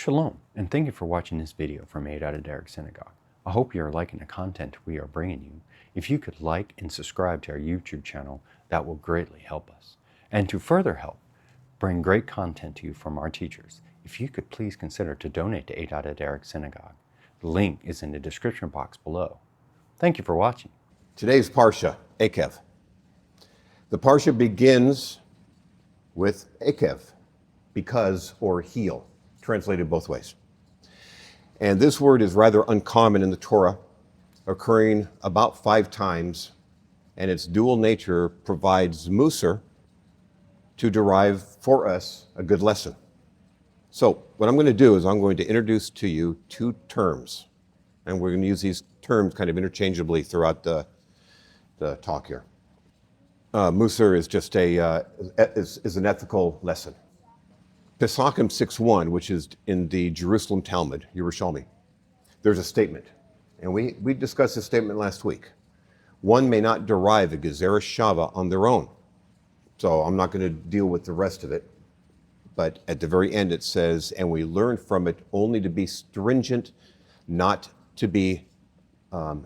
Shalom, and thank you for watching this video from HaDerekh Synagogue. I hope you are liking the content we are bringing you. If you could like and subscribe to our YouTube channel, that will greatly help us. And to further help bring great content to you from our teachers, if you could please consider to donate to HaDerekh Synagogue. The link is in the description box below. Thank you for watching. Today's Parsha, Eikev. The Parsha begins with Eikev, because or heal, translated both ways. And this word is rather uncommon in the Torah, occurring about 5 times, and its dual nature provides musar to derive for us a good lesson. So what I'm going to do is I'm going to introduce to you 2 terms, and we're going to use these terms kind of interchangeably throughout the talk here. Musar is just is an ethical lesson. Pesachim 6:1, which is in the Jerusalem Talmud, Yerushalmi, there's a statement, and we discussed this statement last week. One may not derive a gezerah shava on their own. So I'm not going to deal with the rest of it, but at the very end it says, and we learn from it only to be stringent, not to be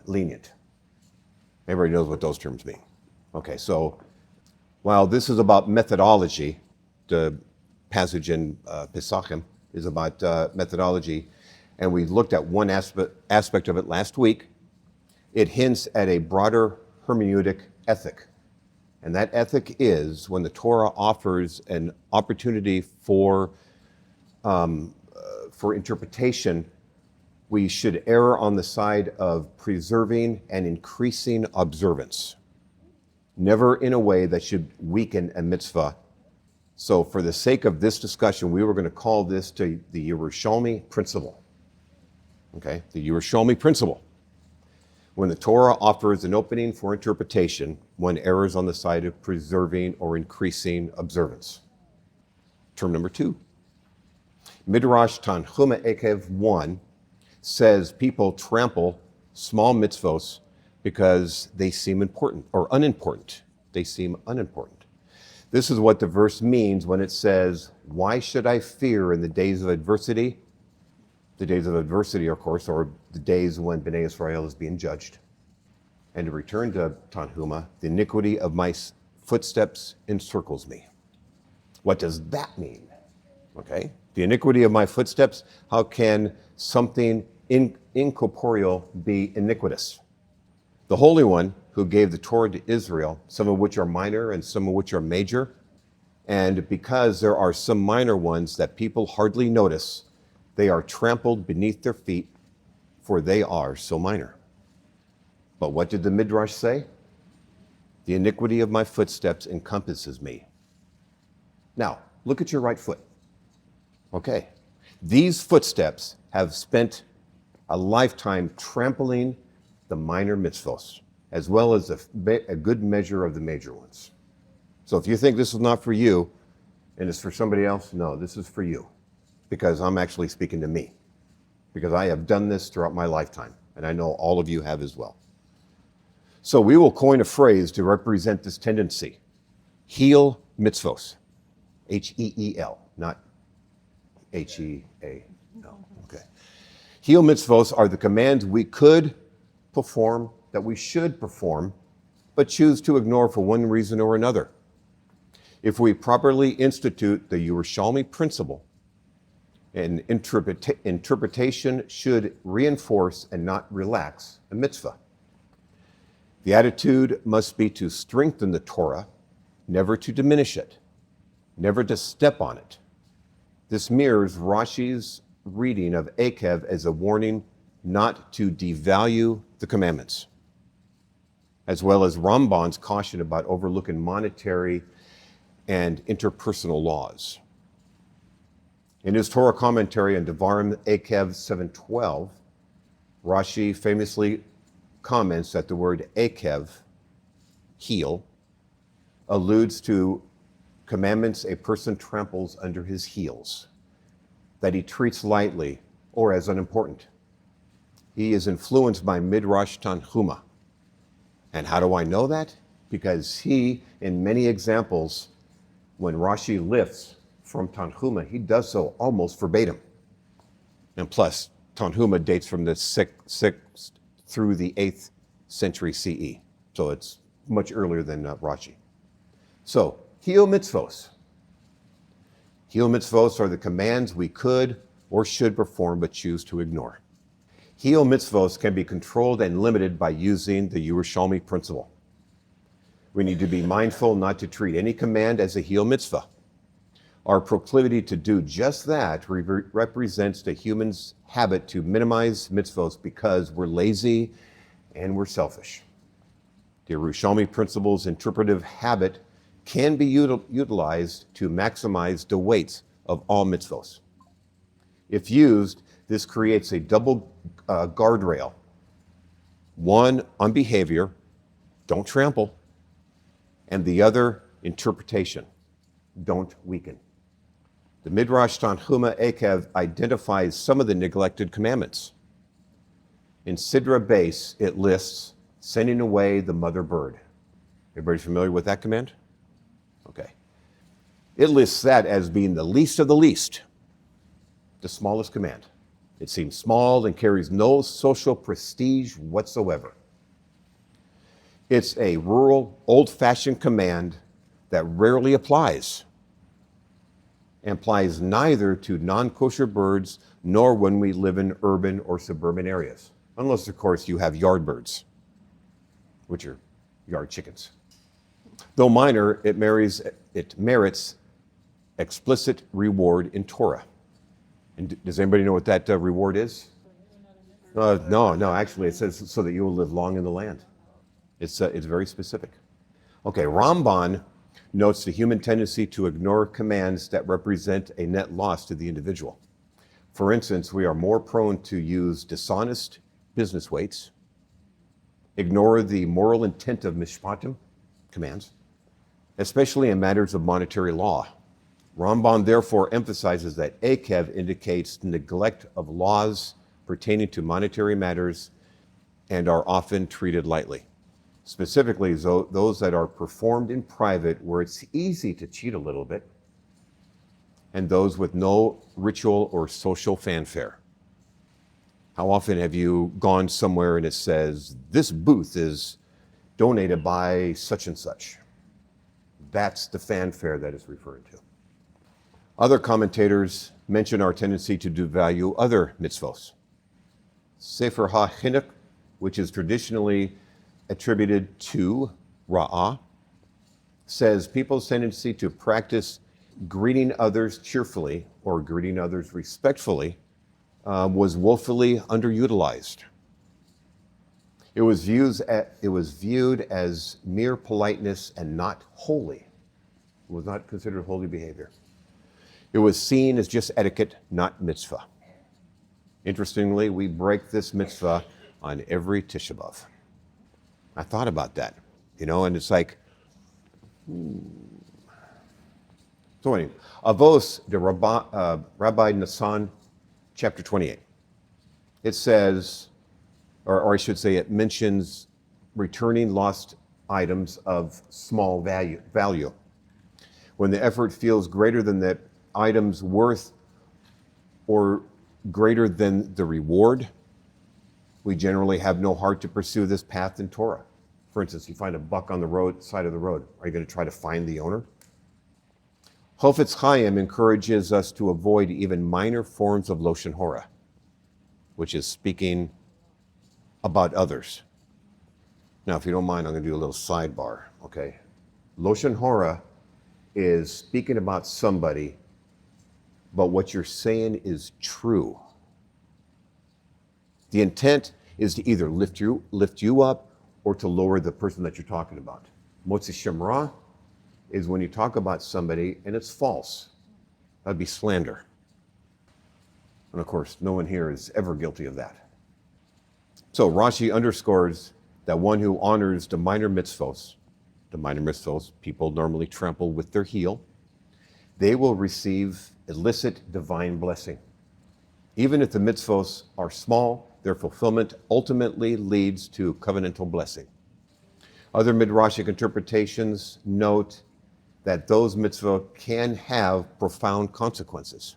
lenient. Everybody knows what those terms mean. Okay, so while this is about methodology, the passage in Pesachim is about methodology, and we looked at one aspect of it last week, it hints at a broader hermeneutic ethic. And that ethic is when the Torah offers an opportunity for interpretation, we should err on the side of preserving and increasing observance, never in a way that should weaken a mitzvah. So for the sake of this discussion, we were going to call this the Yerushalmi principle. Okay, the Yerushalmi principle. When the Torah offers an opening for interpretation, one errs on the side of preserving or increasing observance. Term number 2. Midrash Tanhuma Eikev 1 says people trample small mitzvos because they seem important or unimportant. They seem unimportant. This is what the verse means when it says, why should I fear in the days of adversity? The days of adversity, of course, are the days when Bnei Israel is being judged. And to return to Tanhuma, the iniquity of my footsteps encircles me. What does that mean? Okay, the iniquity of my footsteps, how can something incorporeal be iniquitous? The Holy One who gave the Torah to Israel, some of which are minor and some of which are major, and because there are some minor ones that people hardly notice, they are trampled beneath their feet, for they are so minor. But what did the Midrash say? The iniquity of my footsteps encompasses me. Now, look at your right foot. Okay, these footsteps have spent a lifetime trampling the minor mitzvos, as well as a good measure of the major ones. So if you think this is not for you, and it's for somebody else, no, this is for you. Because I'm actually speaking to me, because I have done this throughout my lifetime, and I know all of you have as well. So we will coin a phrase to represent this tendency. Heal mitzvos, H-E-E-L, not H-E-A-L, okay. Heal mitzvos are the commands we could perform, that we should perform, but choose to ignore for one reason or another. If we properly institute the Yerushalmi principle, and interpretation should reinforce and not relax a mitzvah. The attitude must be to strengthen the Torah, never to diminish it, never to step on it. This mirrors Rashi's reading of Eikev as a warning not to devalue the commandments, as well as Ramban's caution about overlooking monetary and interpersonal laws. In his Torah commentary on Devarim Eikev 7:12, Rashi famously comments that the word Eikev, heel, alludes to commandments a person tramples under his heels, that he treats lightly or as unimportant. He is influenced by Midrash Tanhuma. And how do I know that? Because he, in many examples, when Rashi lifts from Tanhuma, he does so almost verbatim. And plus, Tanhuma dates from the 6th through the 8th century CE. So it's much earlier than Rashi. So, Hio mitzvos. Hio mitzvos are the commands we could or should perform but choose to ignore. Hio mitzvos can be controlled and limited by using the Yerushalmi principle. We need to be mindful not to treat any command as a Hio mitzvah. Our proclivity to do just that represents the human's habit to minimize mitzvos because we're lazy and we're selfish. The Yerushalmi principle's interpretive habit can be utilized to maximize the weights of all mitzvos. If used, this creates a double guardrail. One on behavior, don't trample, and the other, interpretation, don't weaken. The Midrash Tanhuma Eikev identifies some of the neglected commandments. In Sidra base, it lists sending away the mother bird. Everybody familiar with that command? Okay. It lists that as being the least of the least, the smallest command. It seems small and carries no social prestige whatsoever. It's a rural, old-fashioned command that rarely applies, and applies neither to non-kosher birds nor when we live in urban or suburban areas. Unless, of course, you have yard birds, which are yard chickens. Though minor, it merits explicit reward in Torah. And does anybody know what that reward is? No, actually it says so that you will live long in the land. It's very specific. Okay, Ramban notes the human tendency to ignore commands that represent a net loss to the individual. For instance, we are more prone to use dishonest business weights, ignore the moral intent of mishpatim, commands, especially in matters of monetary law. Ramban therefore emphasizes that Eikev indicates neglect of laws pertaining to monetary matters and are often treated lightly. Specifically, those that are performed in private where it's easy to cheat a little bit, and those with no ritual or social fanfare. How often have you gone somewhere and it says, this booth is donated by such and such? That's the fanfare that is referred to. Other commentators mention our tendency to devalue other mitzvos. Sefer HaChinuch, which is traditionally attributed to Ra'ah, says people's tendency to practice greeting others cheerfully or greeting others respectfully was woefully underutilized. It was viewed as mere politeness and not holy. It was not considered holy behavior. It was seen as just etiquette, not mitzvah. Interestingly, we break this mitzvah on every Tisha B'Av. I thought about that, and it's like, So anyway, Avos, the Rabbi Nassan, chapter 28. It says, or I should say it mentions returning lost items of small value. When the effort feels greater than the item's worth or greater than the reward, we generally have no heart to pursue this path in Torah. For instance, you find a buck on the side of the road. Are you going to try to find the owner? Chofetz Chaim encourages us to avoid even minor forms of Loshen Hora, which is speaking about others. Now, if you don't mind, I'm going to do a little sidebar, okay? Loshen Hora is speaking about somebody, but what you're saying is true. The intent is to either lift you up or to lower the person that you're talking about. Motzi Shemra is when you talk about somebody and it's false. That'd be slander. And of course, no one here is ever guilty of that. So Rashi underscores that one who honors the minor mitzvos, people normally trample with their heel, they will receive illicit divine blessing. Even if the mitzvos are small, their fulfillment ultimately leads to covenantal blessing. Other midrashic interpretations note that those mitzvot can have profound consequences.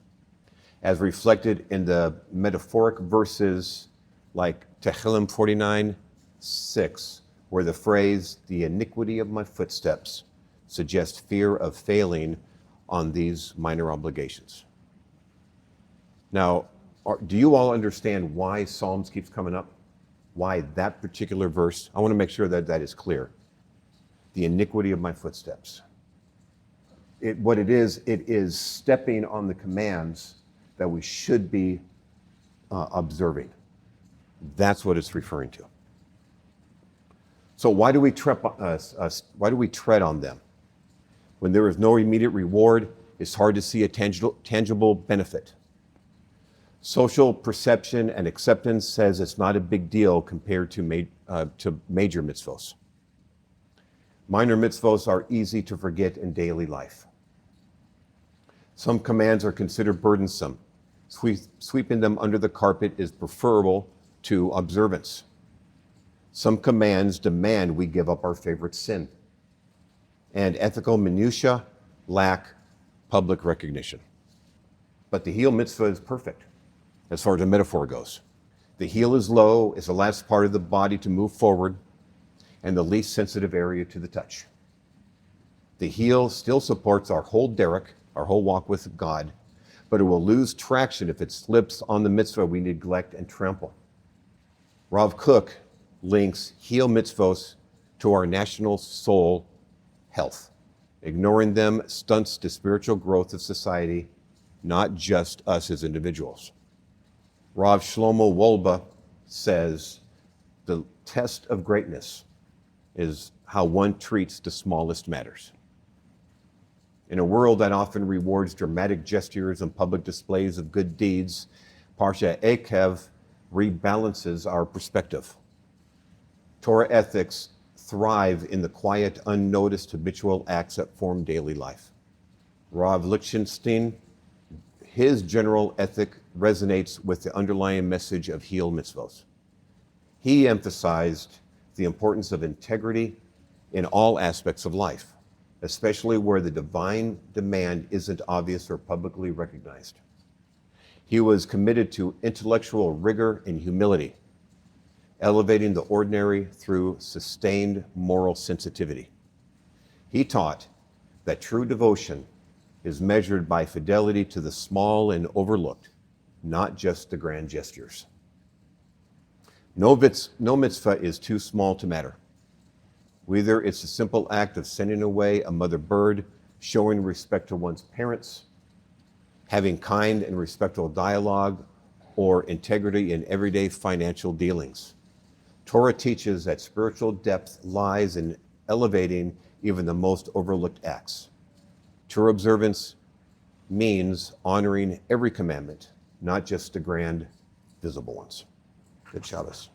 as reflected in the metaphoric verses like Tehillim 49:6, where the phrase, the iniquity of my footsteps, suggests fear of failing on these minor obligations. Now, do you all understand why Psalms keeps coming up? Why that particular verse? I want to make sure that that is clear. The iniquity of my footsteps. What it is stepping on the commands that we should be observing. That's what it's referring to. So why do we tread on them? When there is no immediate reward, it's hard to see a tangible benefit. Social perception and acceptance says it's not a big deal compared to major mitzvos. Minor mitzvos are easy to forget in daily life. Some commands are considered burdensome. Sweeping them under the carpet is preferable to observance. Some commands demand we give up our favorite sin. And ethical minutiae lack public recognition. But the heel mitzvah is perfect, as far as the metaphor goes. The heel is low, is the last part of the body to move forward, and the least sensitive area to the touch. The heel still supports our whole derech, our whole walk with God, but it will lose traction if it slips on the mitzvah we neglect and trample. Rav Kook links heel mitzvos to our national soul health. Ignoring them stunts the spiritual growth of society, not just us as individuals. Rav Shlomo Wolbe says, the test of greatness is how one treats the smallest matters. In a world that often rewards dramatic gestures and public displays of good deeds, Parsha Eikev rebalances our perspective. Torah ethics thrive in the quiet, unnoticed, habitual acts that form daily life. Rav Lichtenstein, his general ethic resonates with the underlying message of heel mitzvos. He emphasized the importance of integrity in all aspects of life, especially where the divine demand isn't obvious or publicly recognized. He was committed to intellectual rigor and humility, elevating the ordinary through sustained moral sensitivity. He taught that true devotion is measured by fidelity to the small and overlooked, not just the grand gestures. No mitzvah is too small to matter. Whether it's a simple act of sending away a mother bird, showing respect to one's parents, having kind and respectful dialogue, or integrity in everyday financial dealings. Torah teaches that spiritual depth lies in elevating even the most overlooked acts. Torah observance means honoring every commandment, not just the grand, visible ones. Good Shabbos.